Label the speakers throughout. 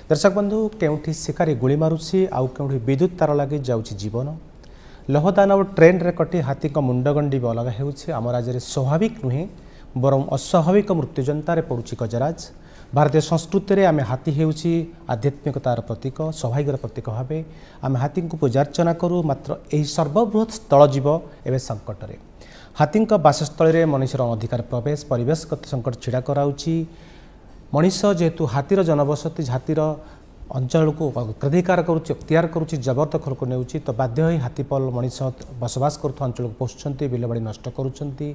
Speaker 1: दर्शक बंधु केउठी शिकारी गुली मारुछि आउ केउठी विद्युत तार लगे जाउछि जीवन लहदान और ट्रेन रे कटी हाथी मुंडगंडी भी अलग होउछि आम राज्य स्वाभाविक नुहे बरम अस्वाभाविक मृत्युजंतार पड़ुछि गजराज। भारतीय संस्कृति में आम हाथी होउछि आध्यात्मिकतार प्रतीक सौभाग्यर प्रतीक भाव आम हाथी को पूजार्चना करूँ मात्र यही सर्वबृहत स्थल जीव एवं संकट में हाथी बासस्थल में मनुष्यर अधिकार प्रवेश परिवेशगत संकट छिड़ा कराउछि। मनीष जेहेतु हाथीर जनबसती हाथीर अंचल को अग्राधिकार करुच्ची अख्तियार करुच्ची जबरदखल को नेउछि तो बाध्य होई हाथीपल मनीष बसवास करुवा अंचल को पोषुछंती बिलबाड़ी नष्ट करुछंती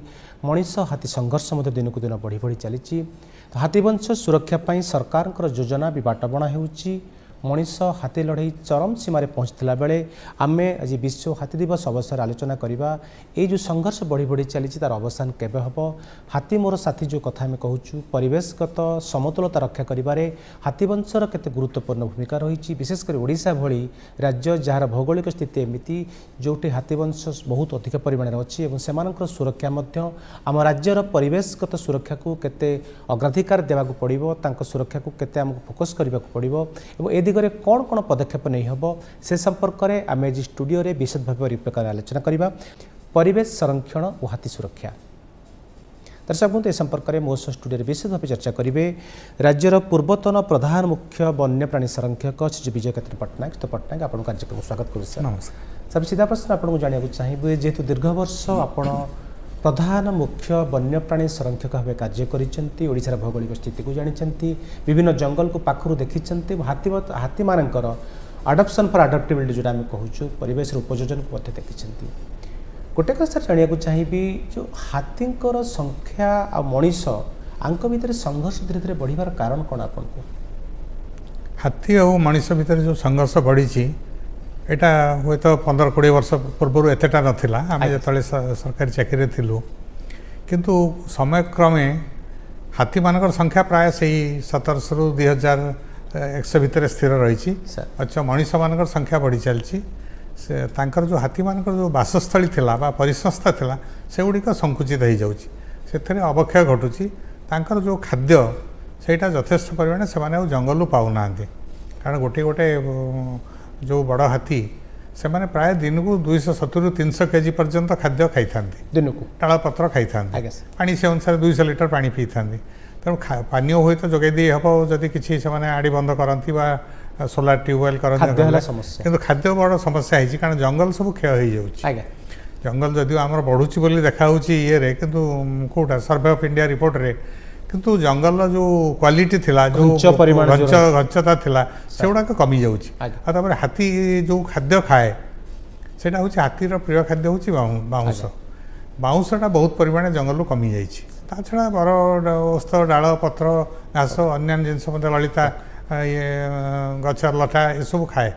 Speaker 1: मनीष हाथी संघर्ष मध्य दिन को दिन बढ़ी बढ़ी चली। तो हाथीवंश सुरक्षा पाई सरकार योजना भी बाटबणा होउछि। मनीष हाथी लड़ाई चरम सीमार पहुँचला बेले आमे आज विश्व हाथी दिवस अवसर आलोचना करवा ये जो संघर्ष बढ़ी बढ़ी चली तार अवसान केबे हबो हाथी मोर साथी जो कथा आम कहूँ परिवेशगत समतुलता रक्षा करिबारे हाथीवंशर केते गुरुत्वपूर्ण भूमिका रही विशेषकर ओडिशा भली राज्य जार भौगोलिक स्थिति एमती जोटी हाथीवंश बहुत अधिक परिमाण में अच्छी और सेमानकर सुरक्षा मध्य आम राज्यर परिवेशगत सुरक्षा को केते अग्राधिकार देवाक पड़िबो तांको सुरक्षा को केते आमको फोकस करबाक पड़िबो एवं ए दिगरे कौन कौन पदक्षेप नहीं हम से संपर्क में आम आज स्टूडियो रे विशद भाव प्रकार आलोचना करवा परिवेश संरक्षण और हाथी सुरक्षा। दर्शक बंधु ए संपर्क में मो स्टूडियो विशद भाव चर्चा करेंगे राज्यर पूर्वतन प्रधान मुख्य वन्यप्राणी संरक्षक श्री विजय केतन पट्टनायक। तो पट्टनायक आपको कार्यक्रम स्वागत करुँ सर। नमस्कार सर। सीधा प्रश्न आपको जानना चाहिए जेहेतु दीर्घ वर्ष आप प्रधान मुख्य वन्यप्राणी संरक्षक भाव कार्य करिसेंती भौगोलिक स्थिति को जानी विभिन्न जंगल को पाखु देखी हाथी मानकर अडप्शन फॉर अडप्टेबिलिटी जोटा आम कहूँ परिवेश उपयोजन को देखी गोटे कथा सर जाना चाहिए जो हाथींकर संख्या आ मनीष आंक भितर संघर्ष धीरे धीरे बढ़िबार कारण कौन आपन को
Speaker 2: हाथी और मनीष भितर जो संघर्ष बढ़ी एटा हुए तो 15-20 वर्ष पूर्व एतेटा नथिला आमे जतले सरकारी चाकरी थिलु किंतु समय क्रमे हाथी मानकर संख्या प्राय से 1700 रु 2100 भितर स्थिर रही। अच्छा मनीष मानकर संख्या बढ़ी चलची से तांकर जो हाथी मानकर जो बासस्थली थिला बा परिसंस्था थिला से गुड़िक संकुचित हो जाउची से अवक्षय घटुची तांकर जो खाद्य सेटा यथेष्ट परिमाण से माने जंगल पाऊना कारण गोटे गोटे जो बड़ हाथी से माने प्राय दिन को 270-300 केजी पर्यंत खाद्य खाई था दिन को टाला पत्र खाई था पानी से अनुसार 200 लिटर पानी पी था तेणु पानी हुए तो जगै दी हम जदि किसी से आड़ी बंद करती सोलार ट्यूबवेल करते कि खाद्य बड़ समस्या है कारण जंगल सब क्षय हो जाए जंगल जदिव आम बढ़ुची बोली देखा ये कि कौटा सर्वे ऑफ इंडिया रिपोर्ट रे किंतु जंगल जो क्वालिटी थिला जो घंचता थिला से गुड़ाक कमी जाऊँगी हाथी जो खाद्य खाए सेटा हूँ हाथीर प्रिय खाद्य हूँ बाउंस बाउंसटा बहुत परिमाण जंगल कमी जाइए छड़ा बर ओस्थ डाल पत्र घास अन्य जिनस ललिता ये गच लटा ये सब खाए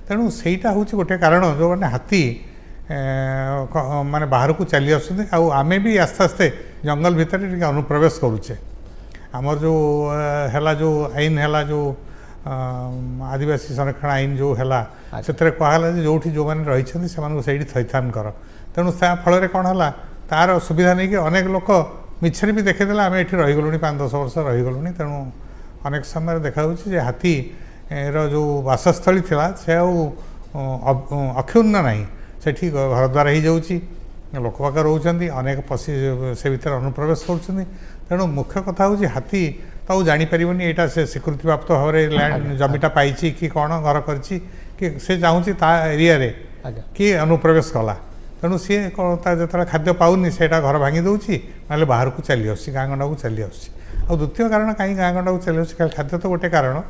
Speaker 2: तेणु सेटा हूँ गोटे कारण जो मैंने हाथी माने बाहर को चली आमे भी आस्ते आस्ते जंगल भितर अनुप्रवेश करुचे आमर जो हैला जो आईन हैला जो आदिवासी संरक्षण आईन जो हैला से कहला जो जो मैंने रही से थैथान कर तेणु ता फल कौन है तार सुविधा नहीं कि अनेक लोक मिछरे भी देखेदेले आम ये रहीगलु 5-10 वर्ष रहीगलु तेणु अनेक समय देखा हाथी जो बासस्थली थिला से अक्षुण्ण नहीं सेठी घर द्वार हो जाऊँगी लोक पाक रोचंती अनेक पशु से भीतर अनुप्रवेश कर तेणु मुख्य कथा हूँ हाथी तो जापर यहाँ से स्वीकृति प्राप्त भाव में लैंड जमीटा पाई कि कौन घर कर से चाहूँगी ता एरिया रे कि अनुप्रवेश कला तेणु सी जो खाद्य पाऊनी से घर भांगी दूसरी ना बाहर को चली आस गाँ गंडा को चली आस द्वितीय कारण कहीं गाँ गंडा को चली आस खाद्य तो गोटे कारण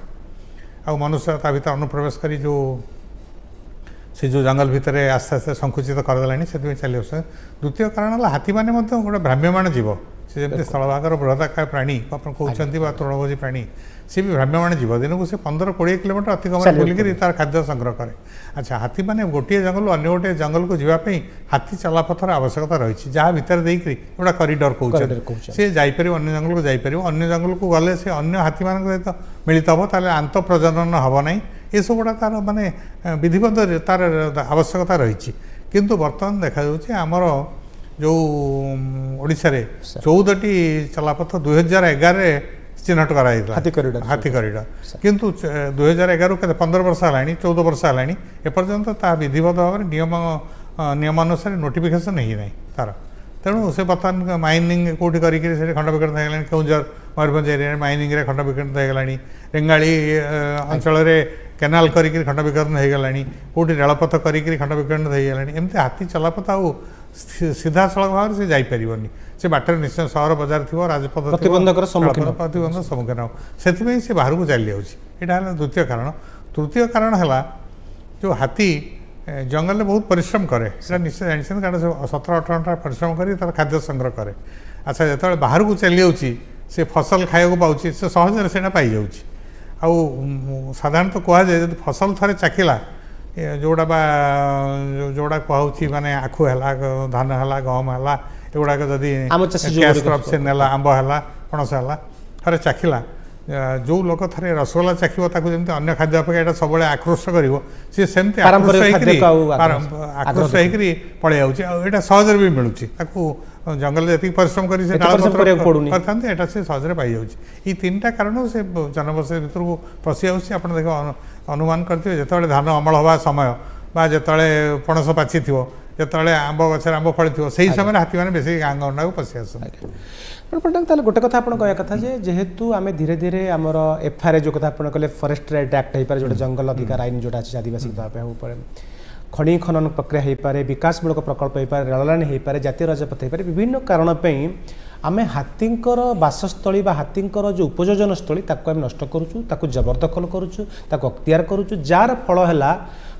Speaker 2: आ मनुष्य ता भीतर अनुप्रवेश करी जो से जो जंगल भितर आस्ते आस्ते संकुचित करदेला से चली आस द्वितीय कारण है हाथी मैंने गोटे भ्राम्यमाण जीव से जमी स्थलभागर बृहदाकाय प्राणी आप कहते तृणभोजी प्राणी सी भी भ्राम्यमाण जीव दिन को 15-20 किलोमीटर अति कम बुलिक तार खाद्य संग्रह करे। अच्छा हाथी मैंने गोटे जंगल अन्य गोटे जंगल को जावाई हाथी चलापथर आवश्यकता रही जहाँ भितर देकर गोटा करिडर कहते सी जापर अन्य जंगल को जापर अन्य जंगल को गले से अन्य हाथी मान सहित मिलित हम ताल आंत प्रजनन हम ना ये सब गुड़ा तार माने विधिबद्ध तार आवश्यकता रही किंतु बर्तमान देखा आमर जो ओडिशा रे 14टी चलापथ 2011 चिन्हट कराइला हाथी कॉरिडोर किंतु 2011 के 15 वर्ष है 14 वर्ष है एपर्यंत ता विधिवत भाव में नियमानुसार नोटिफिकेशन ही ना तार तेणु से बर्तमान माइनिंग कौटी करें खंड विखंड होगा केउझर मयूरभंज एरिया माइनिंग खंड विखंड होगा रेंगाड़ी अंचल केनाल करिक खंड विखंड होगा कौटी रेलपथ करिक खंड विखंड होगा एमती हाथी चलापथ आ सीधा सड़क भाव से जापरनि से बाटर निश्चय सहर बजार थी राजपथ
Speaker 1: प्रतिबंधक
Speaker 2: सम्मुखीन हो से बाहर को चली जाऊँगा द्वितीय कारण तृतीय कारण है जो हाथी जंगल में बहुत परिश्रम करे निश्चय जानते कारण 17-18 घंटा परिश्रम कर तार खाद्य संग्रह करे अच्छा जो बाहर को चली जाऊँगी से फसल खाया पाँच से सहजरे से पाई जाऊँगी साधारणतः कहुए जब फसल थे चाखिला जोड़ा जोड़ा कहूँ माने आखु है धान है गहम है एगुड़ाक जदि कैश क्रॉप से नेला आंब है पणस है थे चाखिला जो लोक थे रसगोला चाखिब ताकू जमी अन्य खाद्य अपेक्षा यहाँ सब आकृष्ट कर सी सेमती आकृष्ट होकर पलि जाऊँगी सहजरे भी मिलूँ जंगल जी परिश्रम कर सहजरे पाई जाऊँगी ये 3टा कारण से जनबसति भर को पशि आप देख अनुमान करेंगे जो धान अमल हवा समय बा जो पणस पाची थी जो आंब गचर आंब फड़ी थी से समय हाथी मैंने बेस गाँ गंडा को पशि आस
Speaker 1: पट्टनायक गोटे कथा आप कह कथा जेहेतु आम धीरे धीरे आमर एफआरए जो कथा आप कहले फरेस्ट राइट एक्ट हो पाए जो जंगल अधिकार आईन जोटा अच्छे आदिवासी हो खनि खनन प्रक्रिया हो पाए विकासमूलक प्रकल्प हो पाए रेल लाइन हो पाए जातीय राजपथ हो पाए विभिन्न कारण आम हाथींकर बासस्थली हाथींकर जो उपयोजन स्थली ताको आम नष्ट करुचु ताको जबरदखल करुचु ताको अख्तियार करुचु जार फल है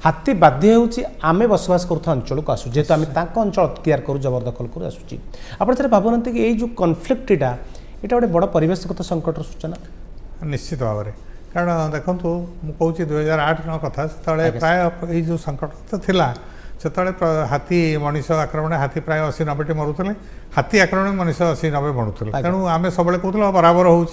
Speaker 1: हाथी बाध्य होउछि आमे बसवास करुथा अंचल को आसु जेहेतु आम ताको अंचल अख्तियार करू जबरदखल करू आसुची आपण सर भावनांती कि ये जो कन्फ्लिक्टा ये गोटे बड़ परिवेशगत संकटर सूचना
Speaker 2: निश्चित भाव में कारण देखो मुझे 2008 कथा से प्राय जो संकट तो थिला से हाथी मनीष आक्रमण हाथी प्राय 80-90 मरुले हाथी आक्रमण मनीष 80-90 मरुले तेणु आम सब कहूँ बराबर हो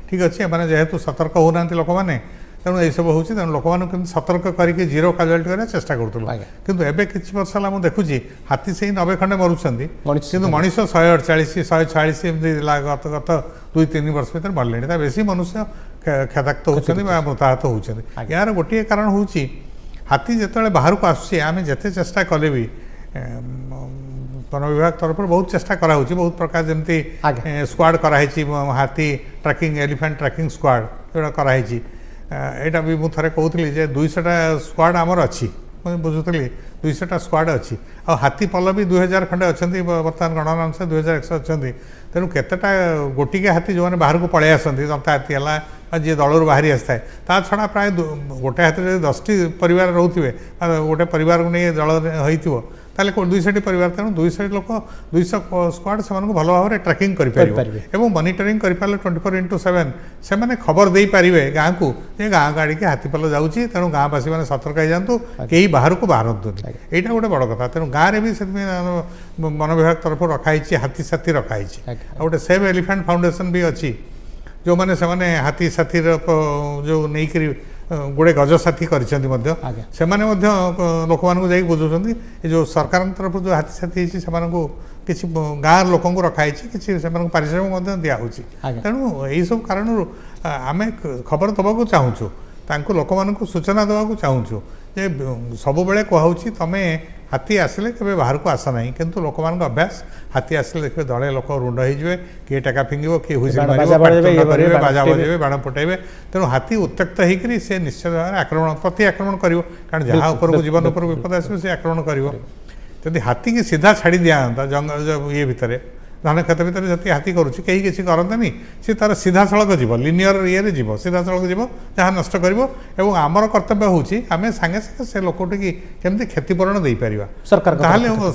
Speaker 2: ठीक अच्छे मैंने जेहेतु सतर्क होना लोक मैंने तेणु यह सब हो लोक मैंने सतर्क करके जीरो काजुआलिटी करने चेष्टा करूँ किंतु एबे किछि वर्ष है मुझे देखुची हाथी से 90 खंडे मरुंट किंतु मनीष 148-146 एमती गत 2-3 वर्ष भर मरले बेसी मनुष्य क्षताक्त होती मृताहत होती यार गोटे कारण हूँ हाथी जो बाहर को आसुचे आम जिते चेष्टा कले भी वन विभाग तरफ बहुत चेष्टा कराऊँ बहुत प्रकार जमी स्क्वाड कराई हाथी ट्रैकिंग एलिफेंट ट्रैकिंग स्क्वाड जोड़ा कराई यहाँ भी मुझे कहूली 200टा स्क्वाड आमर अच्छी मुझे बुझुली 200टा स्क्वाड अच्छी आ हाथी पल भी 2000 खंडे अच्छा बर्तमान गणना अनुसार 2100 अच्छा तेणु केतेटा गोटिके हाथी जो मैंने बाहर को पलि आसती दंता हाथी है जी दलू बाहरी आसता है ता छड़ा प्राय गोटे हाथी जो 10टी परिवार रोथे गोटे परिवार को नहीं दल हो 200टी परिवार तेणु 200 लोक 200 स्क्वाड से भल भाव में ट्रैकिंग करें मॉनिटरिंग कर 24/7 से खबर दे पारे गाँव को ये गाँव गाड़ी के हाथीपल जाऊँगी तेणु गाँववासी मैंने सतर्क हो जातु कहीं बाहर को बाहर यहाँ गोटे बड़ कथा तेणु गाँव में भी से वन विभाग तरफ रखाई हाथी साथी रखाई गोटे सेव एलिफेंट फाउंडेशन भी अच्छी जो मैंने से हाथी साथी जो नहीं गोटे गज साथी कर लोक मान जा बुझुंट जो सरकार तरफ जो हाथी साथी किसी गाँव लोक रखाई किसी पारिश्रमिक दिखाई तेणु यही सब कारण आम खबर दवाक चाहूँ लोक मान सूचना दवाक चाहूँ जे सब बेले कहूँ तुम हाथी आसिले केबे बाहर को आसा नहीं किंतु लोक मान अभ्यास हाथी आसिले देखिए दले लोक रुंड हो किए टाका फिंगो किए हुइसिल मारे बाजा बजेबे बाण फुटेबे तेणु हाथी उत्त्यक्त होकर से निश्चित भाव आक्रमण प्रति आक्रमण कर कारण जहाँ उपर को जीवन उपर विपद आसो से आक्रमण कर हाथी की सीधा छाड़ी दिया जंगल ये भितर धान खेत भितर जति हाथी करुच्ची कहीं किसी करते सी तार सीधा सड़क जीव लिनियर ये जीव सीधा सड़क जीव जहाँ नष्ट कर आमर कर्तव्य हूँ आम सागे सागे से लोकटी केमती क्षतिपूरण दे पार सरकार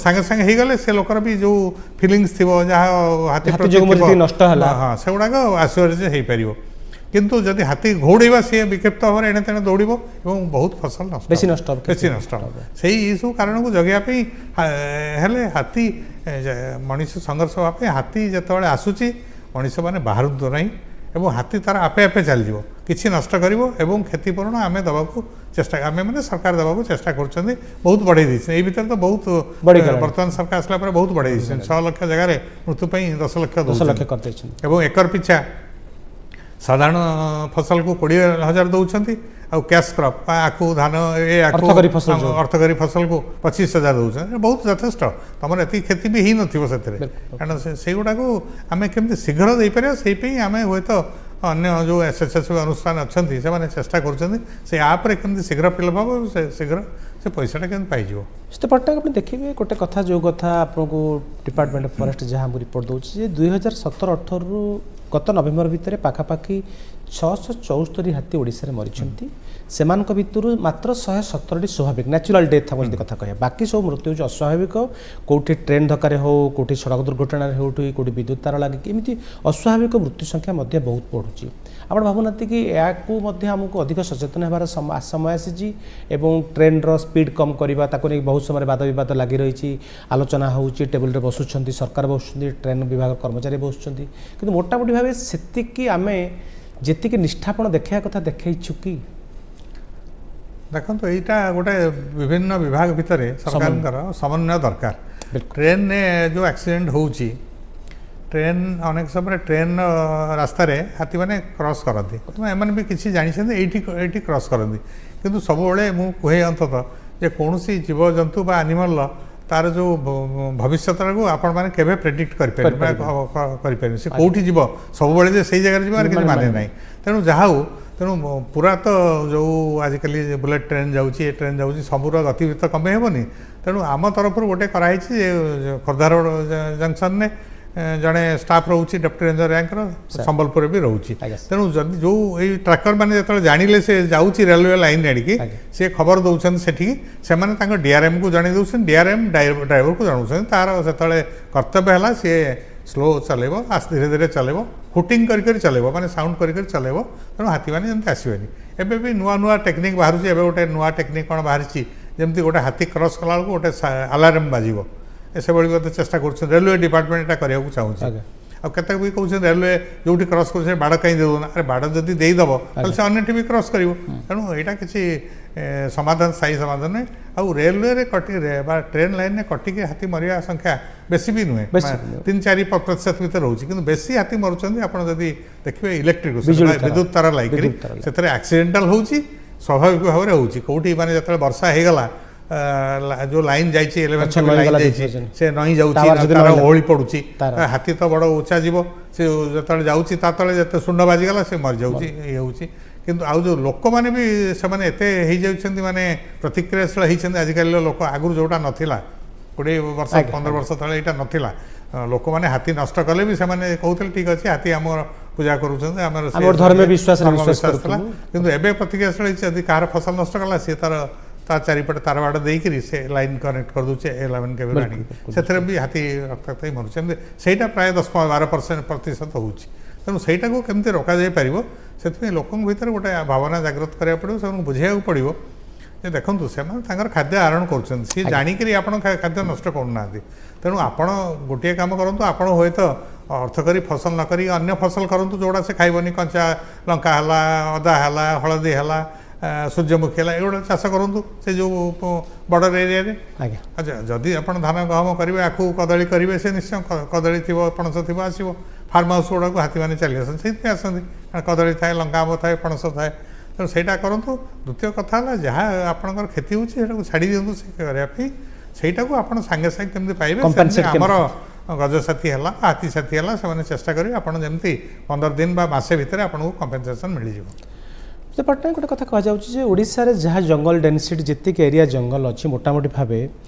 Speaker 2: सागे सागे हो गले से लोकर भी जो फिलिंग्स थी जहाँ हाथी
Speaker 1: नष्ट
Speaker 2: हाँ से गुड़ाक आश्चर्य हो पार किंतु जदि हाथी घोड़ा सी विक्षिप्त भाव में एणे तेणे दौड़ बहुत फसल नष्ट बेसी नष्ट से सब कारण को जगैयापी हेले हाथी मनीष संघर्ष हाँपी हाथी जो आसूची मनीष मैंने बाहर नहीं एवं हाथी तार आपे आपे चल किसी नष्ट कर क्षतिपूरण आम दवाक चेष्टा आम मैंने सरकार दवाक चेष्टा कर बहुत बढ़े ये भितर तो बहुत बर्तमान सरकार आसला बहुत बढ़े 6 लाख जगह मृत्यु 10 लाख एवं एकर पिछा साधारण फसल को 20,000 दौरान आउ कैश क्रॉप आखु धान ए अर्थकारी फसल को 25,000 दौरान बहुत यथेष्ट तुम एति खेती भी ही नथिबो सेतरे कारण से गुडा को आमे केमति शीघ्र दे पारे सेई आमे होय तो अन्य जो एसएचएस अनुष्ठान अच्छा से चेष्टा कर आप केमती शीघ्र फिलअप हम से शीघ्र से पैसाटा केमती पाई
Speaker 1: श्री पट्टनायक आपने देखिए गोटे कथा जो कथा आपको डिपार्टमेंट ऑफ फॉरेस्ट जहाँ रिपोर्ट दूसरी 2017-18 गत नवेम्बर भितर पाखापाखि 674 हाथी ओडिशा रे मरिछंती सेमानक भितरु मात्र 117टी स्वाभाविक नेचुरल डेथ हम कथा कह बाकी सब मृत्यु हो अस्वाभाविक कौटी ट्रेन धक्कर हो कौटी सड़क दुर्घटन हो कौटी विद्युत तार लगे एमती अस्वाभाविक मृत्यु संख्या बहुत बढ़ुची आप भावना कि या आमको अधिक सचेतन होबार समय आसी ट्रेन रो स्पीड कम करवा नहीं बहुत समय वाद विवाद लगी रही आलोचना हो टेबुल रे बसुंच सरकार बसुँच ट्रेन विभाग कर्मचारी बसुँच कि मोटामोटी भाव से आम जी निष्ठापन देखा कथा देखु कि
Speaker 2: देखो यहाँ गोटे विभिन्न विभाग भितर सरकार समन्वय दरकार ट्रेन ने जो एक्सीडेंट होउची ट्रेन अनेक समय ट्रेन रास्ता रे हाथी मैंने क्रॉस करती एम भी किसी जानी क्रॉस करती किंतु सब मु कहे अंततः जे कौन जीवजंतु बा एनिमल तार जो भविष्य को आपण मैंने केवे प्रेडिक्ट करें से कौटी जीव सब से जगह जीवार किसी माने ना तेणु जहाँ हो तेणु पूरा तो जो आजिकल बुलेट ट्रेन जाऊँगी ट्रेन जाऊँगी सबूर गति तो कमे हेनी तेणु आम तरफ गोटे कराई खोर्धा रोड जंक्शन ने जड़े स्टाफ रोचे डेप्टी रेंजर रैंक संबलपुर भी रोचे तेणु जदि जो ये ट्रैकर मैंने जो जानिले से जाऊँगी रेलवे लाइन आड़िकी सी खबर दौरान से डीआरएम को जन दौन डीआरएम ड्राइवर को जनाऊँ तार से कर्तव्य है सी स्लो चलेबो धीरे धीरे चलेबो हुटिंग कर चलेबो माने साउंड कर चलेबो तेणु हाथी मैंने जमी आसबेनि एबे भी नुआ नुआ टेक्निक बाहर एबे गोटे नुआ टेक्निक कौन बाहरी जमी गोटे हाथी क्रॉस कला गोटे अलार्म बाजिबो से भाई चेष्टा कर रेलवे डिपार्टमेंट यहाँ करने चाहूँगी आते भी कहते रेलवे जो क्रॉस कर बाड़ कहीं देना अरे बाड़ जब देदेव से अन्य भी क्रॉस कर तेणु यहाँ किसी समाधान स्थायी समाधान नुहे आउ रेलवे कटी ट्रेन लाइन में कटिक हाथी मरिया संख्या बेसी भी नुहे 3-4% भितर रोचे कि बेसी हाथी मरुँच आप देखिए इलेक्ट्रिक विद्युत तार लगे से एक्सीडेंटाल हो स्वाभाविक भाव में हो कौटी मैंने जो वर्षा हो गला जो लाइन जाइए 11 लाइन जाइए से नई जाऊँगी ओहली पड़ुची हाथी तो बड़ उच्चा जीव से जो जाऊँगी ता तले जिते शुंड बाजिगला से मरी जाऊँगी ये हूँ किंतु आउ जो लोक मैंने भी से माने प्रतिक्रियाशील होती आजिकल लोक आगुरी जोटा नाला 20 वर्ष 15 वर्ष तले यहाँ नाला लोक मैंने हाथी नष्ट कले भी से कहते ठीक अच्छे हाथी आम पूजा कर
Speaker 1: विश्वास
Speaker 2: किंतु एवं प्रतिक्रियाशील होती कहार फसल नष्ट कला सी तार चारिपटे तार बाड़ देकर से लाइन कनेक्ट कर दूचे 11 केबल आनिक से भी हाथी रक्त ही मरुचे सेटा प्राय 10-12% हो तेणु सहीटा को केमती रोक जापर से लोक भर गोटे भावना जागृत कराया पड़ो से बुझे पड़ो जे देखो से खाद्य आहरण कर सी जाणिक आप खाद्य नष्ट करना तेणु आपड़ गोटे कम करूँ आप हे तो अर्थकरी फसल नक अन्य फसल करूँ जोड़ा से खाइबनी कंचा लंका है अदा है हलदी है सूर्यमुखी है एगुड़ा चाष करूँ से जो बॉर्डर एरिया अच्छा जदि आप धान गहम करेंगे आखु कदली करेंगे से निश्चय कदली थी पणस थी आसो फार्म हाउस गुड़ा को हाथी मैंने चली आसती से आसती कदली थाए लंका आंब थाए पणस थाए तेणु सहीटा करूँ द्वितीय कथा है जहाँ आपंकर क्षति होता छाड़ी दिखाँ से सहीटा को आप सागे सागे केमती पाइबे आमर गज साथी है हाथी साथी है से चेष्टा करेंगे आपड़ जमी 15 दिन मसे भितर आपको कंपेनसेसन मिल जाए
Speaker 1: तो पट्टनायक गोटे कथा कहुच्छे ओडिशा रे जहाँ जंगल डेनसीटी जितक एरिया जंगल अच्छी मोटामोटी भाव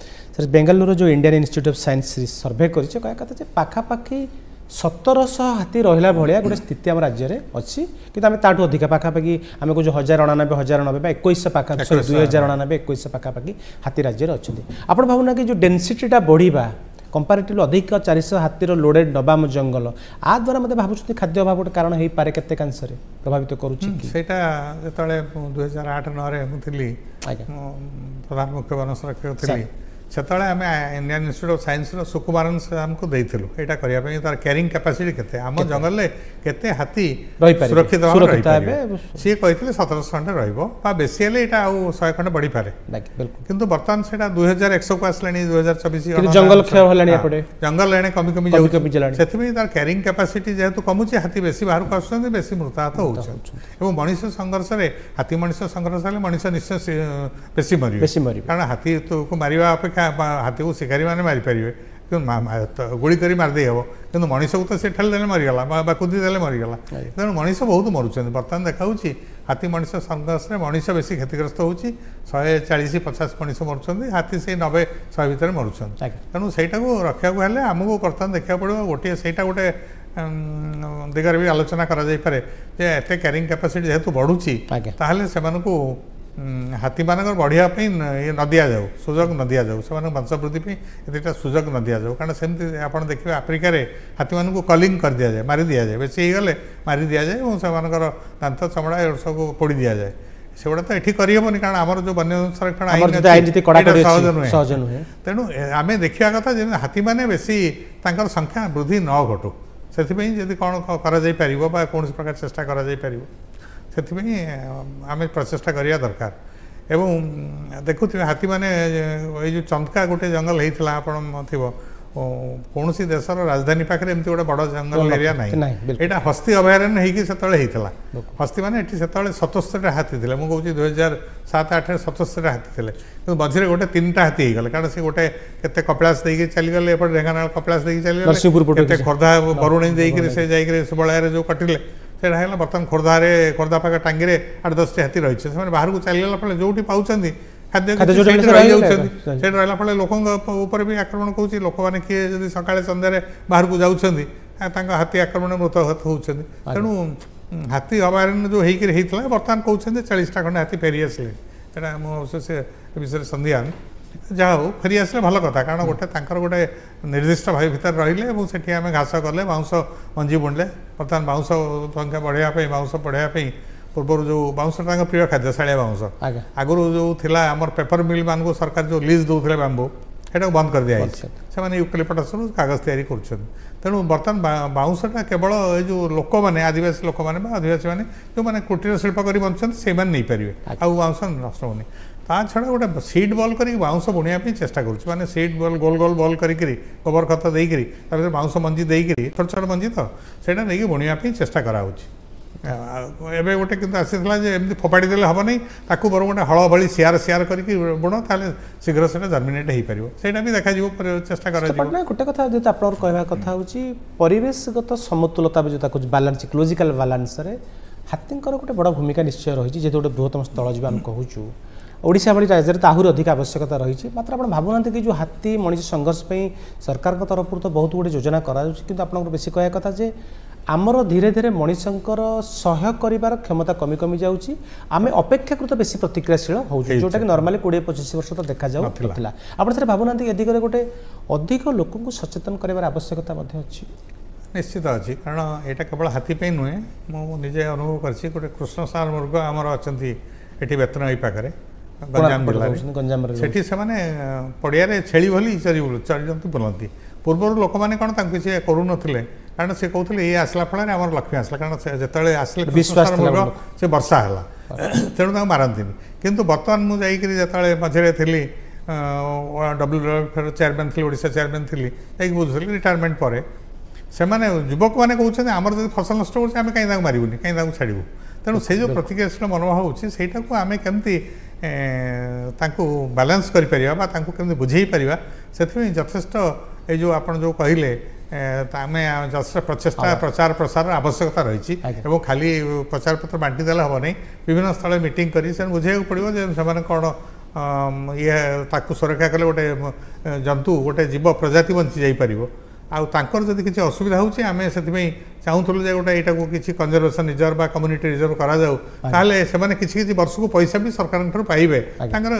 Speaker 1: सर बेंगालुरु जो इंडियन इंस्टीट्यूट ऑफ साइंस सर्वे कहा कथा पाखापाखि 1700 हाथी रहा भाया गोटे स्थिति आम राज्य में अच्छी कि आम ताठू अधिका पाखापाखि आम कौन 1099 21 पाखापाखि 2099 21 पाखापाखि हाथी राज्य में अच्छे आप भावना कि जो डेनसीटा बढ़ा कंपारेटिवली अधिक 400 हाथीर लोडेड नबाम जंगल आ द्वारा मतलब भावुँ खाद्य अभाव गोटे कारण हो पारे केतेकांश प्रभावित करूटा
Speaker 2: जो 2008-9 मुझे प्रधान मुख्य वन संरक्षक थी ସେତେବେଳେ ଆମେ ଇଣ୍ଡିଆନ୍ ଇନଷ୍ଟିଚ୍ୟୁଟ୍ ଅଫ୍ ସାଇନ୍ସର ସୁକୁମାରନ୍ ଆମକୁ ଦେଇଥିଲୁ ଏଇଟା କରିବା ପାଇଁ ତାର କ୍ୟାରିଂ କାପାସିଟି କେତେ ଆମ ଜଙ୍ଗଲରେ କେତେ ହାତୀ ସୁରକ୍ଷିତ ଭାବରେ ରହିପାରିବେ ସିଏ କହିଥିଲେ 1700 ଖଣ୍ଡେ ରହିବ ବା ବେଶୀ ହେଲେ ଏଇଟା ଆଉ 100 ଖଣ୍ଡେ ବଢ଼ିପାରେ କିନ୍ତୁ ବର୍ତ୍ତମାନ ସେଇଟା 2100କୁ ଆସିଲାଣି 2024
Speaker 1: ଜଙ୍ଗଲ କ୍ଷୟ ହେଲାଣି ଏପଟେ
Speaker 2: ଜଙ୍ଗଲ ଏଣେ କମି କମି ଯାଉଛି ସେଥିପାଇଁ ତାର କ୍ୟାରିଂ କାପାସିଟି ଯେହେତୁ କମୁଛି ହାତୀ ବେଶୀ ବାହାରକୁ ଆସୁଛନ୍ତି ବେଶୀ ମୃତାହତ ହେଉଛନ୍ତି ଏବଂ ମଣିଷ ସଂଘର୍ଷରେ ହାତୀ ମଣିଷ ସଂଘର୍ଷ ହେଲେ ମଣିଷ ନିଶ୍ଚୟ ବେଶୀ ମରିବେ କାରଣ ହାତୀକୁ ମାରିବା ଅପେକ୍ଷା ହାତୀକୁ ଶିକାରୀମାନେ ମାରିପାରିବେ କିନ୍ତୁ ଗୁଳି କରି ମାରିଦେଇ ହେବ କିନ୍ତୁ ମଣିଷକୁ ତ ସେ ଠେଲି ଦେଲେ ମରିଗଲା ବା କୁଦି ଦେଲେ ମରିଗଲା ତେଣୁ ମଣିଷ ବହୁତ ମରୁଛନ୍ତି ବର୍ତ୍ତମାନ ଦେଖାହେଉଛି ହାତୀ ମଣିଷ ସଂଘର୍ଷରେ ମଣିଷ ବେଶୀ କ୍ଷତିଗ୍ରସ୍ତ ହେଉଛି 140-50 ମଣିଷ ମରୁଛନ୍ତି ହାତୀ ସେଇ 90-100 ଭିତରେ ମରୁଛନ୍ତି ତେଣୁ ସେଇଟାକୁ ରଖିବାକୁ ହେଲେ ଆମକୁ ବର୍ତ୍ତମାନ ଦେଖିବାକୁ ପଡ଼ିବ ଗୋଟିଏ ସେଇଟା ଗୋଟେ ଦିଗରେ ବି ଆଲୋଚନା କରାଯାଇପାରେ ଯେ ଏତେ କ୍ୟାରିଂ କାପାସିଟି ଯେହେତୁ ବଢ଼ୁଛି ତାହେଲେ ସେମାନଙ୍କୁ ହାତୀମାନଙ୍କର ବଢ଼ିବା ପାଇଁ ଇଏ ନ ଦିଆଯାଉ ସୁଯୋଗ ନ ଦିଆଯାଉ ସେମାନଙ୍କୁ ବଂଶବୃଦ୍ଧି ପାଇଁ ଏତେଟା ସୁଯୋଗ ନ ଦିଆଯାଉ କାରଣ ସେମିତି ଆପଣ ଦେଖିବେ ଆଫ୍ରିକାରେ ହାତୀମାନଙ୍କୁ କଲିଂ କରିଦିଆଯାଏ ମାରି ଦିଆଯାଏ ବେଶୀ ହେଇଗଲେ ମାରି ଦିଆଯାଏ ଏବଂ ସେମାନଙ୍କର ଦାନ୍ତ ଚମଡ଼ା ଏ ସବୁ ପୋଡ଼ି ଦିଆଯାଏ ସେଗୁଡ଼ା ତ ଏଠି କରିହେବନି କାରଣ ଆମର ଯେଉଁ ବନ୍ୟ ସଂରକ୍ଷଣ ଆଇନ ସହଜ ନୁହେଁ ତେଣୁ ଆମେ ଦେଖିବା କଥା ଯେ ହାତୀମାନେ ବେଶୀ ତାଙ୍କର ସଂଖ୍ୟା ବୃଦ୍ଧି ନ ଘଟୁ ସେଥିପାଇଁ ଯଦି କ'ଣ କରାଯାଇପାରିବ ବା କୌଣସି ପ୍ରକାର ଚେଷ୍ଟା କରାଯାଇପାରିବ ସେଥିପାଇଁ ଆମେ ପ୍ରଚେଷ୍ଟା କରିବା ଦରକାର ଏବଂ ଦେଖୁଥିବେ ହାତୀମାନେ ଏଇ ଯେଉଁ ଚନ୍ଦକା ଗୋଟେ ଜଙ୍ଗଲ ହେଇଥିଲା ଆପଣ ଥିବ କୌଣସି ଦେଶର ରାଜଧାନୀ ପାଖରେ ଏମିତି ଗୋଟେ ବଡ଼ ଜଙ୍ଗଲ ଏରିଆ ନାହିଁ ଏଇଟା ହସ୍ତୀ ଅଭୟାରଣ୍ୟ ହେଇକି ସେତେବେଳେ ହେଇଥିଲା ହସ୍ତୀମାନେ ଏଠି ସେତେବେଳେ 77ଟା ହାତୀ ଥିଲେ ମୁଁ କହୁଛି 2007-8ରେ 77ଟା ହାତୀ ଥିଲେ କିନ୍ତୁ ମଝିରେ ଗୋଟେ 3ଟା ହାତୀ ହେଇଗଲେ କାରଣ ସେ ଗୋଟେ କେତେ କପିଳାସ ଦେଇକି ଚାଲିଗଲେ ଏପଟେ ଢେଙ୍କାନାଳ କପିଳାସ ଦେଇକି ଚାଲିଗଲେ କେତେ ଖୋର୍ଦ୍ଧା ବରୁଣେଇ ଦେଇକିରି ସେ ଯାଇକିରି ସୁବଳାରେ ଯେଉଁ କଟିଲେ ସେଇଟା ହେଇଗଲା ବର୍ତ୍ତମାନ ଖୋର୍ଦ୍ଧା ପାଖ ଟାଙ୍ଗିରେ 8-10ଟି ହାତୀ ରହିছে ସେମାନେ ବାହାରକୁ ଚାଲିଗଲା ଫଳରେ ଯେଉଁଠି ପାଉଛନ୍ତି ଖାଦ୍ୟ ରହିଯାଉଛନ୍ତି ସେଇଠି ରହିଲା ଫଳରେ ଲୋକଙ୍କ ଉପରେ ବି ଆକ୍ରମଣ କରୁଛି ଲୋକମାନେ କିଏ ଯଦି ସକାଳେ ସନ୍ଧ୍ୟାରେ ବାହାରକୁ ଯାଉଛନ୍ତି ତାଙ୍କ ହାତୀ ଆକ୍ରମଣ ମୃତାହତ ହେଉଛନ୍ତି ତେଣୁ ହାତୀ ଅଭୟାରଣ୍ୟ ଯେଉଁ ହେଇକିରି ହେଇଥିଲା ବର୍ତ୍ତମାନ କହୁଛନ୍ତି 40ଟା ଖଣ୍ଡେ ହାତୀ ଫେରି ଆସିଲେ ସେଇଟା ମୁଁ ଅବଶ୍ୟ ସେ ବିଷୟରେ ସନ୍ଦିହାନ ଯାହା ହଉ ଫେରି ଆସିଲେ ଭଲ କଥା କାରଣ ଗୋଟେ ତାଙ୍କର ଗୋଟେ ନିର୍ଦ୍ଦିଷ୍ଟ ଭାଇ ଭିତରେ ରହିଲେ ଏବଂ ସେଠି ଆମେ ଘାସ କଲେ ବାଉଁଶ ମଞ୍ଜି ବୁଣିଲେ ବର୍ତ୍ତମାନ ବାଉଁଶ ସଂଖ୍ୟା ବଢ଼ାଇବା ପାଇଁ ବାଉଁଶ ବଢ଼ାଇବା ପାଇଁ ପୂର୍ବରୁ ଯେଉଁ ବାଉଁଶଟା ତାଙ୍କ ପ୍ରିୟ ଖାଦ୍ୟ ଶାଳିଆ ବାଉଁଶ ଆଗରୁ ଯେଉଁ ଥିଲା ଆମର ପେପର ମିଲ୍ ମାନଙ୍କୁ ସରକାର ଯେଉଁ ଲିଜ୍ ଦେଉଥିଲେ ବାମ୍ବୁ ସେଇଟାକୁ ବନ୍ଦ କରିଦିଆଯାଇଛି ସେମାନେ ୟୁକାଲିପଟସରୁ କାଗଜ ତିଆରି କରୁଛନ୍ତି ତେଣୁ ବର୍ତ୍ତମାନ ବାଉଁଶଟା କେବଳ ଏଇ ଯେଉଁ ଲୋକମାନେ ଆଦିବାସୀ ଲୋକମାନେ ବା ଆଦିବାସୀମାନେ ଯେଉଁମାନେ କୁଟୀର ଶିଳ୍ପ କରି ବଞ୍ଚୁଛନ୍ତି ସେମାନେ ନେଇପାରିବେ ଆଉ ବାଉଁଶ ନଷ୍ଟ ହେଉନି ତା ଛଡ଼ା ଗୋଟେ ସିଡ୍ ବଲ୍ କରିକି ବାଉଁଶ ବୁଣିବା ପାଇଁ ଚେଷ୍ଟା କରୁଛି ମାନେ ସିଡ୍ ବଲ୍ ଗୋଲ ଗୋଲ ବଲ୍ କରିକିରି ଗୋବର ଖତ ଦେଇକିରି ତା ଭିତରେ ବାଉଁଶ ମଞ୍ଜି ଦେଇକିରି ଛୋଟ ଛୋଟ ମଞ୍ଜି ତ ସେଇଟା ନେଇକି ବୁଣିବା ପାଇଁ ଚେଷ୍ଟା କରାହେଉଛି ଏବେ ଗୋଟେ କିନ୍ତୁ ଆସିଥିଲା ଯେ ଏମିତି ଫୋପାଡ଼ି ଦେଲେ ହେବ ନାହିଁ ତାକୁ ବରଂ ଗୋଟେ ହଳ ଭଳି ସିଆର କରିକି ବୁଣ ତାହେଲେ ଶୀଘ୍ର ସେଇଟା ଜର୍ମିନେଟ୍ ହେଇପାରିବ ସେଇଟା ବି ଦେଖାଯିବ ଚେଷ୍ଟା କରାଯିବ
Speaker 1: ଗୋଟେ କଥା ଯେହେତୁ ଆପଣଙ୍କର କହିବା କଥା ହେଉଛି ପରିବେଶଗତ ସମତୁଲତା ବି ଯେଉଁ ତାକୁ ବାଲାନ୍ସ ଇକୋଲୋଜିକାଲ ବାଲାନ୍ସରେ ହାତୀଙ୍କର ଗୋଟେ ବଡ଼ ଭୂମିକା ନିଶ୍ଚୟ ରହିଛି ଯେହେତୁ ଗୋଟେ ବୃହତ୍ତମ ସ୍ଥଳ ଯିବା ଆମେ କହୁଛୁ ଓଡ଼ିଶା ଭଳି ରାଜ୍ୟରେ ତ ଆହୁରି ଅଧିକ ଆବଶ୍ୟକତା ରହିଛି ମାତ୍ର ଆପଣ ଭାବୁନାହାନ୍ତି କି ଯେଉଁ ହାତୀ ମଣିଷ ସଂଘର୍ଷ ପାଇଁ ସରକାରଙ୍କ ତରଫରୁ ତ ବହୁତ ଗୁଡ଼ିଏ ଯୋଜନା କରାଯାଉଛି କିନ୍ତୁ ଆପଣଙ୍କର ବେଶୀ କହିବା କଥା ଯେ ଆମର ଧୀରେ ଧୀରେ ମଣିଷଙ୍କର ସହ୍ୟ କରିବାର କ୍ଷମତା କମି କମି ଯାଉଛି ଆମେ ଅପେକ୍ଷାକୃତ ବେଶୀ ପ୍ରତିକ୍ରିୟାଶୀଳ ହେଉଛୁ ଯେଉଁଟାକି ନର୍ମାଲି 20-25 ବର୍ଷ ତ ଦେଖାଯାଉଥିଲା ଆପଣ ସେଟା ଭାବୁନାହାନ୍ତି ଏ ଦିଗରେ ଗୋଟେ ଅଧିକ ଲୋକଙ୍କୁ ସଚେତନ କରିବାର ଆବଶ୍ୟକତା ମଧ୍ୟ ଅଛି
Speaker 2: ନିଶ୍ଚିତ ଅଛି କାରଣ ଏଇଟା କେବଳ ହାତୀ ପାଇଁ ନୁହେଁ ମୁଁ ନିଜେ ଅନୁଭବ କରିଛି ଗୋଟେ କୃଷ୍ଣସାର ମୃଗ ଆମର ଅଛନ୍ତି ଏଠି ବେତନଇ ପାଖରେ ଗଞ୍ଜାମ ଜିଲ୍ଲାରେ ସେଠି ସେମାନେ ପଡ଼ିଆରେ ଛେଳି ଭଳି ଚରିଜନ୍ତୁ ବୁଲନ୍ତି ପୂର୍ବରୁ ଲୋକମାନେ କ'ଣ ତାଙ୍କୁ କିଛି କରୁନଥିଲେ କାରଣ ସେ କହୁଥିଲେ ଇଏ ଆସିଲା ଫଳରେ ଆମର ଲକ୍ଷ୍ମୀ ଆସିଲା କାରଣ ଯେତେବେଳେ ଆସିଲେ କୃଷ୍ଣସାର ମୃଗ ସେ ବର୍ଷା ହେଲା ତେଣୁ ତାଙ୍କୁ ମାରନ୍ତିନି କିନ୍ତୁ ବର୍ତ୍ତମାନ ମୁଁ ଯାଇକରି ଯେତେବେଳେ ମଝିରେ ଥିଲି WWFର ଚେୟାରମ୍ୟାନ୍ ଥିଲି ଓଡ଼ିଶା ଚେୟାରମ୍ୟାନ୍ ଥିଲି ଯାଇକି ବୁଝୁଥିଲି ରିଟାୟାରମେଣ୍ଟ ପରେ ସେମାନେ ଯୁବକମାନେ କହୁଛନ୍ତି ଆମର ଯଦି ଫସଲ ନଷ୍ଟ କରୁଛି ଆମେ କାହିଁ ତାଙ୍କୁ ମାରିବୁନି କାହିଁ ତାଙ୍କୁ ଛାଡ଼ିବୁ ତେଣୁ ସେଇ ଯେଉଁ ପ୍ରତିକ୍ରିୟାଶୀଳ ମନୋଭାବ ହେଉଛି ସେଇଟାକୁ ଆମେ କେମିତି ତାଙ୍କୁ ବାଲାନ୍ସ କରିପାରିବା ବା ତାଙ୍କୁ କେମିତି ବୁଝେଇ ପାରିବା ସେଥିପାଇଁ ଯଥେଷ୍ଟ ଏଇ ଯେଉଁ ଆପଣ ଯେଉଁ କହିଲେ ଆମେ ଯଥେଷ୍ଟ ପ୍ରଚେଷ୍ଟା ପ୍ରଚାର ପ୍ରସାରର ଆବଶ୍ୟକତା ରହିଛି ଏବଂ ଖାଲି ପ୍ରଚାରପତ୍ର ବାଣ୍ଟି ଦେଲେ ହେବ ନାହିଁ ବିଭିନ୍ନ ସ୍ଥଳରେ ମିଟିଂ କରି ସେମାନେ ବୁଝେଇବାକୁ ପଡ଼ିବ ଯେ ସେମାନେ କ'ଣ ଇଏ ତାକୁ ସୁରକ୍ଷା କଲେ ଗୋଟେ ଜନ୍ତୁ ଗୋଟେ ଜୀବ ପ୍ରଜାତି ବଞ୍ଚି ଯାଇପାରିବ ଆଉ ତାଙ୍କର ଯଦି କିଛି ଅସୁବିଧା ହେଉଛି ଆମେ ସେଥିପାଇଁ ଚାହୁଁଥିଲୁ ଯେ ଗୋଟେ ଏଇଟାକୁ କିଛି କନଜରଭେସନ୍ ରିଜର୍ଭ ବା କମ୍ୟୁନିଟି ରିଜର୍ଭ କରାଯାଉ ତାହେଲେ ସେମାନେ କିଛି କିଛି ବର୍ଷକୁ ପଇସା ବି ସରକାରଙ୍କ ଠାରୁ ପାଇବେ ତାଙ୍କର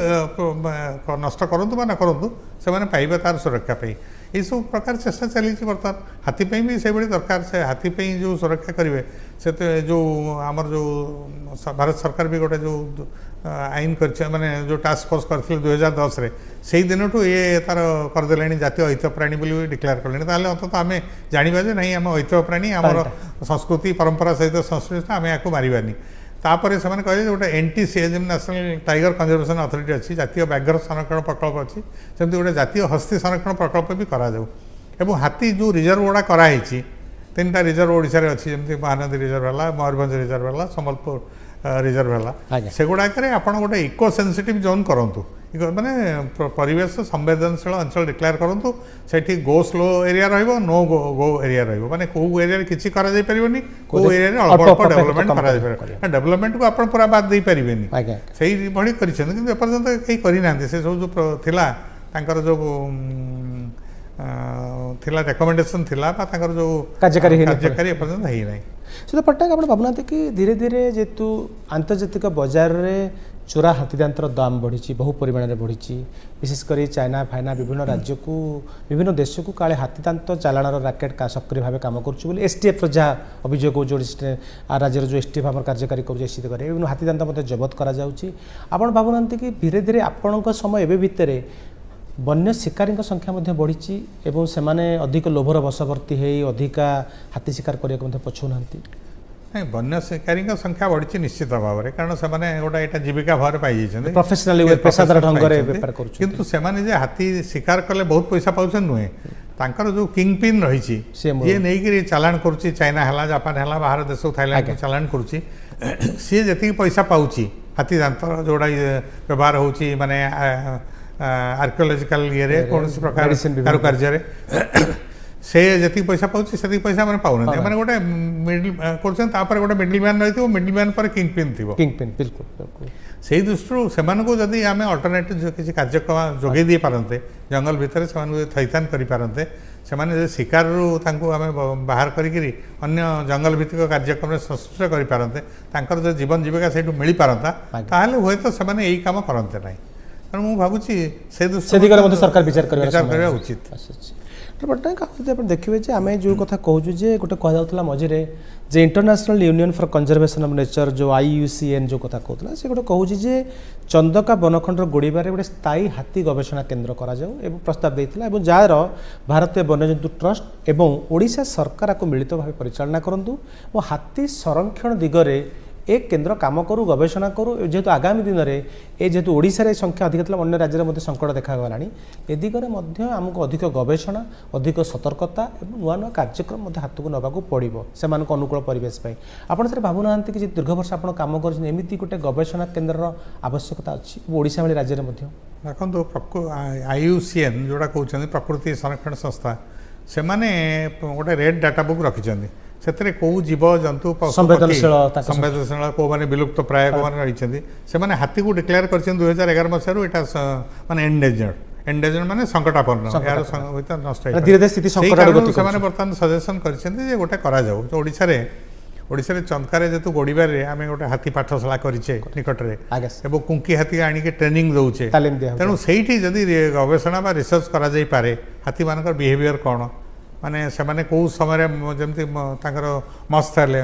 Speaker 2: ନଷ୍ଟ କରନ୍ତୁ ବା ନ କରନ୍ତୁ ସେମାନେ ପାଇବେ ତାର ସୁରକ୍ଷା ପାଇଁ यही सब प्रकार चेष्टा चली बर्तमान हाथी भी से भाई दरकार से हाथी जो सुरक्षा करेंगे से जो आमर जो भारत सरकार भी गोटे जो आईन कर माने जो टास्क फोर्स करते 2010 रे से दिन ये तार करदे जातीय ऐतिह्य प्राणी बोली डिक्लेयर कले अंततः आम जाना जे नहीं आम ऐतिह्य प्राणी आम संस्कृति परंपरा सहित संस्कृति आम या मारानी तापर से कहले गोटे NTCA national tiger conservation authority अच्छी जातीय व्याघ्र संरक्षण प्रकल्प अच्छी सेमती गोटे जातीय हस्ती संरक्षण प्रकल्प भी करा हाथी जो रिजर्व गुड़ा कराई 3टा रिजर्व ओडिशा रे अच्छी जमी महानदी रिजर्व है मयूरभंज रिजर्व है सम्बलपुर रिजर्व है से गुड़ाक आप गोटे इको सेंसिटिव जोन करूँ माने परिवेश संवेदनशील अंचल डिक्लेयर करूँ से go slow area no go area माने कौ एरिया किसी करा जाई परिबनी कौ एरिया अल्प अल्प डेवलपमेंट करा जाई परिबो डेवलपमेंट को आपण पूरा बात दे परिबेनी सही भली करिसेन किंतु एपर्यंत कई करि नांती से सब जो थिला तांकर जो थिला रेकमेंडेशन थिला बा तांकर जो कार्यकारी एपर्यंत हेई नाही
Speaker 1: सुधा पट्टनायक आप भावना कि धीरे धीरे जेतु आंतर्जातिक बजार में चोरा हाथीदांतर दाम बढ़ी बहु परिमाण में बढ़ी विशेषकर चाइना फाइना विभिन्न राज्य को विभिन्न देश को काले हाथीदांत चालाणर राकेट का सक्रिय भाव काम कर STF जहाँ अभियोग जो राज्य जो STF आम कार्यकारी कर विभिन्न हाथीदांत जबत कर भावना कि धीरे धीरे आपण समय एवं भितर वन्य शिकारी संख्या बढ़ी एवं से अधिक लोभर वशवर्ती हो अधिका हाथी शिकार करने पछुना
Speaker 2: नहीं वन्य शिकारी संख्या बढ़ी निश्चित भाव में कारण से गोटे यहाँ जीविका भाव में पाई
Speaker 1: प्रोफेशनल पेशादार ढंग
Speaker 2: किंतु से हाथी शिकार कले बहुत पैसा पाँच नुहे तांकर जो किंग पिन रही ये नहीं चालाण करुच्ची चाइना है जापान है बाहर देश थाईलैंड चालाण करुच्ची सी जी पैसा पाँच हाथी दांत जोड़ा व्यवहार हो माने आर्कियोलॉजिकल ये कौन प्रकार कारुकार्य से जी पैसा पाँच से पैसा मैंने पाऊना मैंने गोटे मिडिल कर गोटे मिडिल मैन रही मिडिल मैन पर किंग पिन थी
Speaker 1: बिल्कुल
Speaker 2: से दृष्टि से जदि आम अल्टरनेटिव किसी कार्यक्रम जोगे दी पारते जंगल भितर से थैथान करें से शिकार आम बाहर करी अन्य जंगल भित्तिक कार्यक्रम संश्लिष्ट करें जो जीवन जीविका से मिल पारता ताहले हुए तो से यही काम करते ना तेणु मुझे भावुँ से
Speaker 1: दिगरे सरकार विचार
Speaker 2: करवा उचित
Speaker 1: पट्टनायक आप देखिए आम जो कथा कहूँ जे गोटे कहला मझे जे international union for conservation of nature जो IUCN जो कथा कहला से गोटे कहूँ जे चंदका बनखंडर गोड़बार गोटे स्थायी हाथी गवेषणा केन्द्र कर प्रस्ताव देता जार भारतीय वन्यजंतु ट्रस्ट एवं ओडिशा सरकार को मिलित भाव परिचालना करूँ और हाथी संरक्षण दिगरे एक केन्द्र काम करू गवेषणा करू जेहेतु आगामी दिन में ये जेहेतु ओडिशा संख्या अधिक था अन्य राज्य में संकट देखागला ए दिगरे आमको अधिक गवेषणा अधिक सतर्कता और नुआ नुआ कार्यक्रम हाथ को नवाक पड़ो से अनुकूल परिवेश आपड़ सर भावुना कि दीर्घ वर्ष आप कम करमती गोटे गवेषणा केन्द्र आवश्यकता अच्छी ओडिशा भाई राज्य में
Speaker 2: देखो IUCN जोड़ा कहते प्रकृति संरक्षण संस्था से गोटे रेड डाटा बुक रखिंट से कौ जीव जंतु संवेदनशील कौ मैंने विलुप्त प्राय कौ मैंने रही से हाथी को डिक्लेयर कर 2011 मसीह यहाँ माने एंडेजर्ड माने संकटापन्न यार नष्ट बर्तमान सजेसन कर गोटे करा जाऊ ओडिशा चंदकार जेतु गोड़बार आम गोटे हाथी पाठशाला करे निकटरे एवं कुंकी हाथी आणिक ट्रेनिंग दौचे तेणु से गवेषणा रिसर्च करा हाथी मान बिहेवियर कौन माने से कौ समय जमी मस्त हेले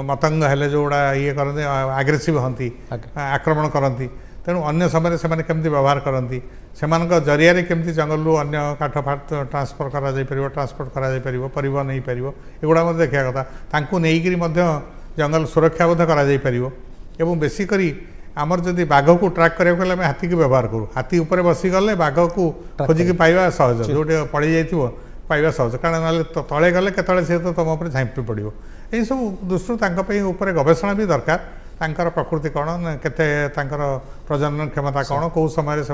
Speaker 2: मतंग हेले जोड़ा ये करते आग्रेसिव हंती आक्रमण करती तेणु अन्य समय से केमती व्यवहार करती से जरिया केमती जंगल अन्य काठ फाट ट्रांसफर कर ट्रांसपोर्ट कर परिवहन हो पार एगुड़ा देखा कथा नहीं जंगल सुरक्षा कर बेसिकरी आमर जदि बाघ को ट्रैक करने को हाथी की व्यवहार करूँ हाथी उपर बसीगले बाघ को खोजिक पाइबा सहज जो पड़ जा पाइबा सहज कारण ना तले गले केतले सी तो तुम उपर झांपी पड़ो यही सब दृष्टि गवेषणा भी दरकार तांकर प्रकृति कौन केते प्रजनन क्षमता कौन कौ समय से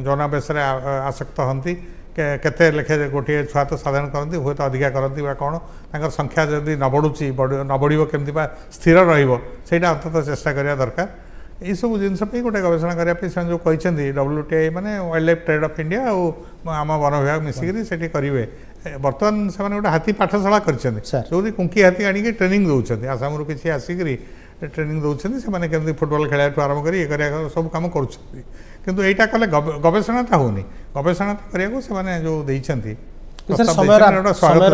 Speaker 2: जनावेश आसक्त हंती केते लेखे गोटे छुआ तो साधारण करती हुए तो अधिका करती कौन तांकर संख्या जदि न बढ़ुची न बढ़ केमती स्थिर रहीटा अंततः चेष्टा करने दरकार यही सब जिनस गोटे गवेषणा करने जो कहते WTI माने wild life trade off India और आम वन विभाग मिसिकी करेंगे बर्तमान से गोटे हाथी पाठशाला कर कुंकी हाथी आणिक ट्रेनिंग दौरान आसाम किसी आसिक ट्रेनिंग दौरान से केमती फुटबॉल खेल आरंभ कर सब कम कर किंतु यहाँ कले गवेषणा होनी गवेषणा करिया से माने जो देइछंती
Speaker 1: सर समय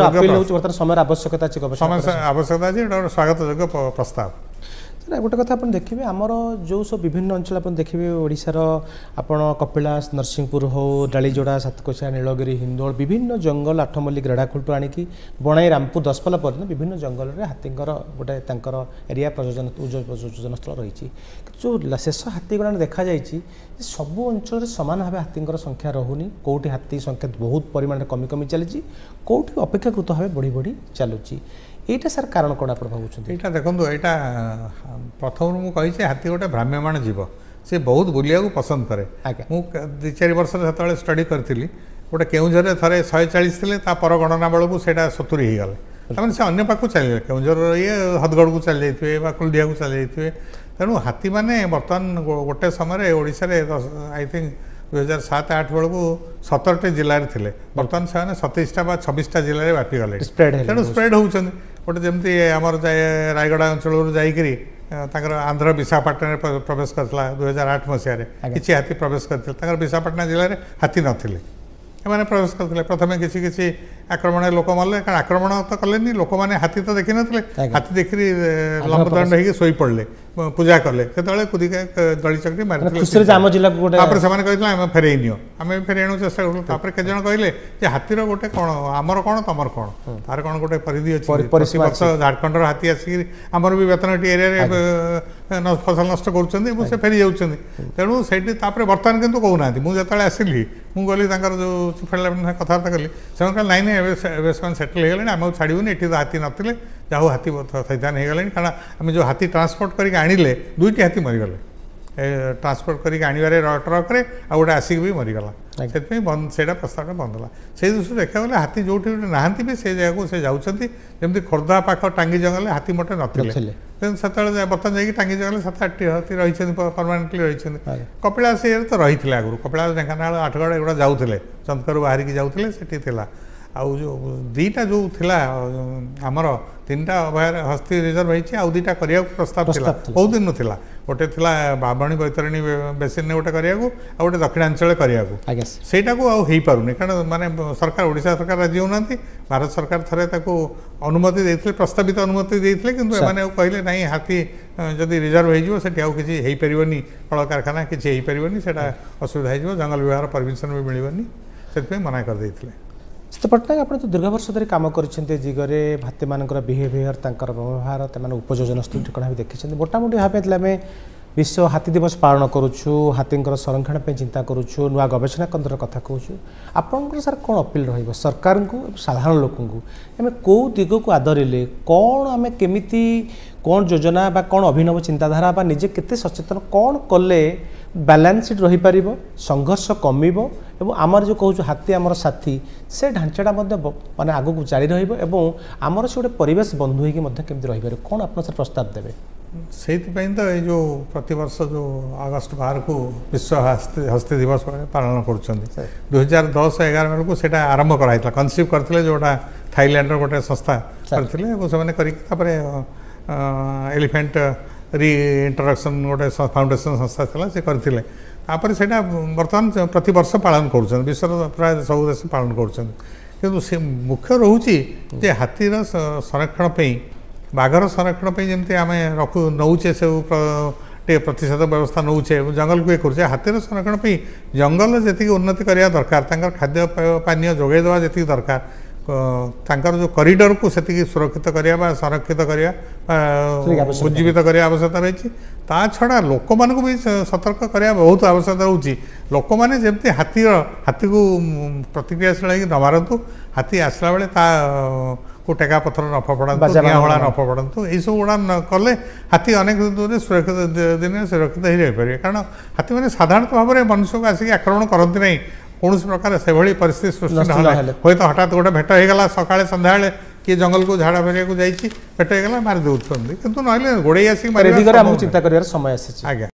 Speaker 1: अपील होची वर्तमान समय आवश्यकता अछि गवेषणा
Speaker 2: समय आवश्यकता अछि एटा स्वागत योग्य प्रस्ताव।
Speaker 1: सर गोटे कथा आप देखिए आमर जो सब विभिन्न अंचल आप देखिए ओडिशार आपण कपिलास नरसिंहपुर हो डालीजोड़ा सातकोशिया नीलगिरी हिंदोल विभिन्न जंगल आठमल्लिक रेढ़ाखोलटू आनिकी बणाई रामपुर दशपल्ला पर्यटन विभिन्न जंगल में हाथींकर गोटे तांकर एरिया प्रजोजन स्थल रही जो शेष हाथीगुड़ा देखा जाइए सबू अंचल सामान भाव हाथींकर संख्या रहुनी कौटी हाथी संख्या बहुत परिमाण कमी कमी चली कौटी अपेक्षाकृत भाव बढ़ी बढ़ी चलुची एटा सर कारण कौन आप भावुं
Speaker 2: यहाँ देखो यहाँ प्रथम मुझे हाथी गोटे भ्राम्यमाण जीव से बहुत बुलिया पसंद करे मुझे 2-4 वर्ष जो स्टडी करी गोटे केउझर थे 140 थे पर गणना बेलू से 70 हो गले तमें से अन्य पाक चलिए केउझर ये हदगढ़ को चली जाइए कुलडिया को चली जाइए तेणु हाथी मैंने बर्तमान गोटे समय ओडिशा आई थिंक 2007-8 बेलू 17टी जिले थे बर्तमान से 27टा 26टा जिले में व्यापी गले तेणु स्प्रेड होती गोटे जमी आमर जाए रायगढ़ अंचल जाकरी आंध्र विशाखापाटना प्रवेश करता 2008 मसीह किसी हाथी प्रवेश करते विशाखापाटना जिले में हाथी नथिले एमाने प्रवेश करते प्रथम किसी आक्रमण लोक मरले कारण आक्रमण तो कले लोक मैंने हाथी तो देखी नथिले हाथी देखी लंबदंड होगी शोई पड़े पूजा कले से कूदिका दली चकटी मारी फेरई नियो आम फेरई आने चेस्ट करूँ केत जन कहले हाथीर गोटे कौन आमर कौन तमर कौन तार कौन गोटे परिधि अच्छी वर्ष झारखंड हाथी आसिक आमर भी बेतनटी एरिया फसल नष्ट कर फेरी जाऊँ तेणु से बर्तमान कितु कहूना मुझे आसिली मुझे जो चिफ लेफ्टिनेंट कथबार्ता कली से कह नाई से सेटल हो गले आम छाड़ूनी ये तो हाथी नथिले जाऊ हाथी सैतान हो गले कारण आम जो हाथी ट्रांसपोर्ट करके आणिले 2टी हाथी मरीगले ट्रांसपोर्ट करके आणवे ट्रक रे आ गोटे आसिक भी मरीगला से प्रस्ताव बंद है से दृष्टि देखा गले हाथी जो नहांती भी से जगह से जाऊँगी जमी खोर्धा पाख टांगी जंगल हाथी मोटे नथिले से बर्तमान जाकि टांगी जंगल 7-8टी हाथी रही परमानेंटली रही कपिलास ये तो रही है आगुरी कपिलास ढेंकानाल आठगड़ एगुड़ा जाऊे चंदकर बाहर की जाऊे से आउ जो 2टा जो थिला आमर 3टा अभय हस्ती रिजर्व होती आउ 2टा करने प्रस्ताव थिला बहुत दिन नाला गोटे थिला बाबणी बैतरणी बेसिन ने गोटे करने आ गोटे दक्षिणांचल करने सेटा को आउ पारुनी कारण माने सरकार ओडिशा सरकार राजी होना भारत सरकार थे अनुमति देते प्रस्तावित अनुमति देते कि कहले ना हाथी जदि रिजर्व हो किसी पारनी कल कारखाना किसी हो पारनी से असुविधा हो जंगल विभाग परमिशन भी मिलनी से मना कर देते
Speaker 1: तो पट्टनायक आप तो दीर्घ वर्ष धरी कम कर दिगरे हाथी मान बिहेवियर व्यवहार उपयोजन स्थल ठिकाना भी देखी मोटामोटी भाव आम विश्व हाथी दिवस पालन करुचु हाथी संरक्षण पर चिंता करुचु नुआ गवेषणा केन्द्र कथा कहूँ आपंकर सर कौन अपील रही सरकार को साधारण लोक आम कौ दिग को आदरिले कौन आम केमिति कौन योजना बा कौन अभिनव चिंताधारा बा निजे केते सचेतन कौन कले बैलेंस रही पार संघर्ष कमिब एवं आमर जो कहूँ हाथी आमर साथी से ढांचाटा माने आगू को जारी रहिबो आमर से गोटे परिवेश बंधु होगी केमती रही पारे कौन आप सर प्रस्ताव देवे
Speaker 2: से तो ये जो प्रतिवर्ष जो अगस्त 12 को विश्व हस्ती दिवस पालन कर 2010-11 बेलू से आरंभ कराइला कनसीव करते जोटा थाईलैंड गोटे संस्था करते एलिफेंट री इंट्रोडक्शन गोटे फाउंडेशन संस्था था से करते से बर्तमान प्रति वर्ष पालन कर विश्व प्राय सब देश पालन कर मुख्य रोचे हाथीर संरक्षण बाघर संरक्षण जमी आम रखु नौचे से प्रतिशत व्यवस्था नौचे जंगल को ये करुचे हाथीर संरक्षण जंगल जी उन्नति करवा दरकार खाद्य पानीय जोगेदेवा जी दरकार जो कॉरिडोर को से सुरक्षित करवा संरक्षित करवा उज्जीवित करवा आवश्यकता रही ता छड़ा लोक मान भी सतर्क करवा बहुत आवश्यकता रोचे लोक मैंने जमी हाथी को प्रतिक्रियाशील न मारतु हाथी आसला बेले को टेका पथर न फपड़ा हला न फपड़ू यू गुड़ा न कले हाथी अनेक दूर सुरक्षित दिन सुरक्षित ही रही पारे कारण हाथी मैंने साधारणतः भाव में मनुष्य को आसिक आक्रमण करती ना कौन प्रकार से भाई परिस्थिति सृष्टि ना हूँ तो हठात गोटे भेट होगा सका सन्ध्या किए जंगल को झाड़ा फेरिया को जाइए भेट होगा मारी दौरान कितु ना गोड़े आसिक
Speaker 1: चिंता कर समय आगे।